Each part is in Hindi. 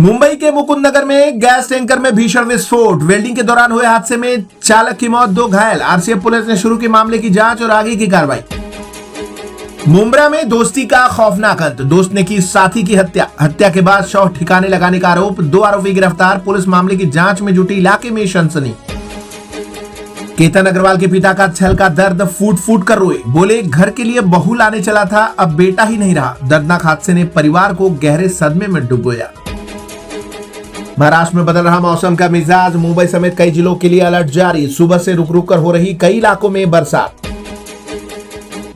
मुंबई के मुकुंद नगर में गैस टैंकर में भीषण विस्फोट। वेल्डिंग के दौरान हुए हादसे में चालक की मौत, 2 घायल। आरसीएफ पुलिस ने शुरू की मामले की जांच और आगे की कार्रवाई। मुंब्रा में दोस्ती का खौफनाक अंत, दोस्त ने की साथी की हत्या के बाद शव ठिकाने लगाने का आरोप, 2 आरोपी गिरफ्तार। पुलिस मामले की जांच में जुटी, इलाके में सनसनी। केतन अग्रवाल के पिता का छल का दर्द, फूट फूट कर रोए, बोले घर के लिए बहू लाने चला था, अब बेटा ही नहीं रहा। दर्दनाक हादसे ने परिवार को गहरे सदमे में डुबोया। महाराष्ट्र में बदल रहा मौसम का मिजाज, मुंबई समेत कई जिलों के लिए अलर्ट जारी। सुबह से रुक रुक कर हो रही कई इलाकों में बरसात।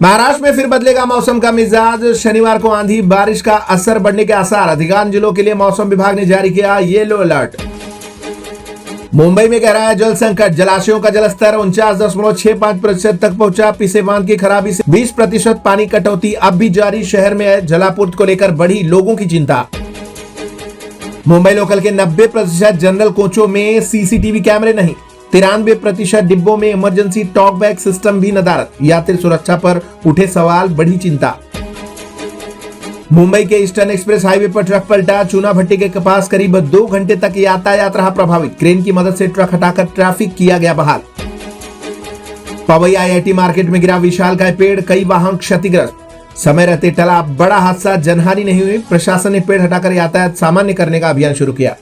महाराष्ट्र में फिर बदलेगा मौसम का मिजाज, शनिवार को आंधी बारिश का असर बढ़ने के आसार। अधिकांश जिलों के लिए मौसम विभाग ने जारी किया येलो अलर्ट। मुंबई में गहरा है जल संकट, जलाशयों का जलस्तर 49.65% तक पहुंचा। पिसे बांध की खराबी से 20% पानी कटौती अब भी जारी। शहर में जलापूर्ति को लेकर बढ़ी लोगों की चिंता। मुंबई लोकल के 90% जनरल कोचों में सीसीटीवी कैमरे नहीं, 93% डिब्बों में इमरजेंसी टॉक बैक सिस्टम भी नदारद। यात्री सुरक्षा पर उठे सवाल, बढ़ी चिंता। मुंबई के ईस्टर्न एक्सप्रेस हाईवे पर ट्रक पलटा, चूना भट्टी के पास करीब 2 घंटे तक यातायात रहा प्रभावित। क्रेन की मदद से ट्रक हटाकर ट्रैफिक किया गया बहाल। पवई IIT मार्केट में गिरा विशालकाय पेड़, कई वाहन क्षतिग्रस्त। समय रहते टला बड़ा हादसा, जनहानि नहीं हुई। प्रशासन ने पेड़ हटाकर यातायात सामान्य करने का अभियान शुरू किया।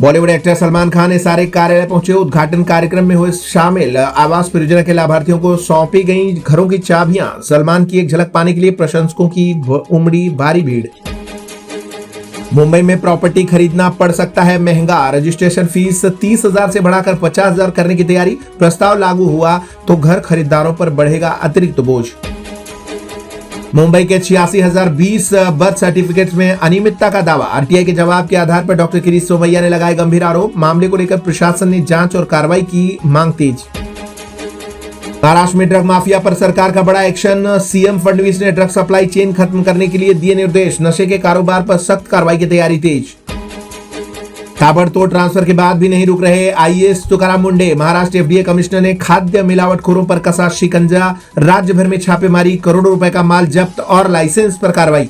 बॉलीवुड एक्टर सलमान खान ने सारे कार्यालय पहुंचे, उद्घाटन कार्यक्रम में हुए शामिल। आवास परियोजना के लाभार्थियों को सौंपी गई घरों की चाबियां। सलमान की एक झलक पाने के लिए प्रशंसकों की उमड़ी भारी भीड़। मुंबई में प्रॉपर्टी खरीदना पड़ सकता है महंगा, रजिस्ट्रेशन फीस 30,000 से बढ़ाकर 50,000 करने की तैयारी। प्रस्ताव लागू हुआ तो घर खरीदारों पर बढ़ेगा अतिरिक्त बोझ। मुंबई के 86,020 बर्थ सर्टिफिकेट्स में अनियमितता का दावा, आरटीआई के जवाब के आधार पर डॉक्टर किरीट सोमैया ने लगाए गंभीर आरोप। मामले को लेकर प्रशासन ने जांच और कार्रवाई की मांग तेज। महाराष्ट्र में ड्रग माफिया पर सरकार का बड़ा एक्शन, सीएम फडणवीस ने ड्रग सप्लाई चेन खत्म करने के लिए दिए निर्देश। नशे के कारोबार पर सख्त कार्रवाई की तैयारी तेज। ताबड़तोड़ ट्रांसफर के बाद भी नहीं रुक रहे आईएएस तुकाराम मुंडे। महाराष्ट्र एफडीए कमिश्नर ने खाद्य मिलावटखोरों पर कसा शिकंजा, राज्य भर में छापेमारी, करोड़ों रुपए का माल जब्त और लाइसेंस पर कार्रवाई।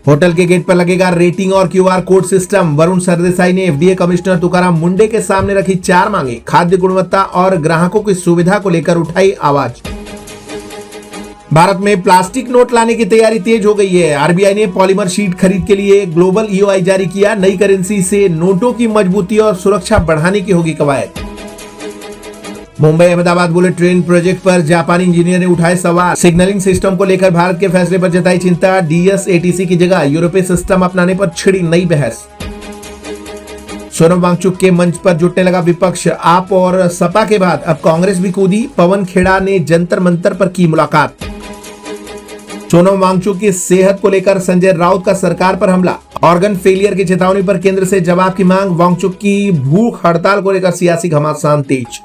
होटल के गेट पर लगेगा रेटिंग और QR code system. Varun Sardesai ने एफडीए कमिश्नर तुकाराम मुंडे के सामने रखी 4 मांगे। खाद्य गुणवत्ता और ग्राहकों की सुविधा को लेकर उठाई आवाज। भारत में प्लास्टिक नोट लाने की तैयारी तेज हो गई है। आरबीआई ने पॉलीमर शीट खरीद के लिए ग्लोबल ईओआई जारी किया। नई करेंसी से नोटों की मजबूती और सुरक्षा बढ़ाने की होगी कवायद। Mumbai Ahmedabad bullet train project पर जापानी इंजीनियर ने उठाए सवाल। सिग्नलिंग सिस्टम को लेकर भारत के फैसले पर जताई चिंता। डीएसएटीसी की जगह यूरोपीय सिस्टम अपनाने पर छिड़ी नई बहस। सोनम वांगचुक के मंच पर जुटने लगा विपक्ष। आप और सपा के बाद अब कांग्रेस भी कूदी। पवन खेड़ा ने जंतर मंतर पर की मुलाकात। सोनम वांगचुक की सेहत को लेकर संजय राउत का सरकार पर हमला। ऑर्गन फेलियर की चेतावनी पर केंद्र से जवाब की मांग। वांगचुक की भूख हड़ताल को लेकर सियासी घमासान तेज।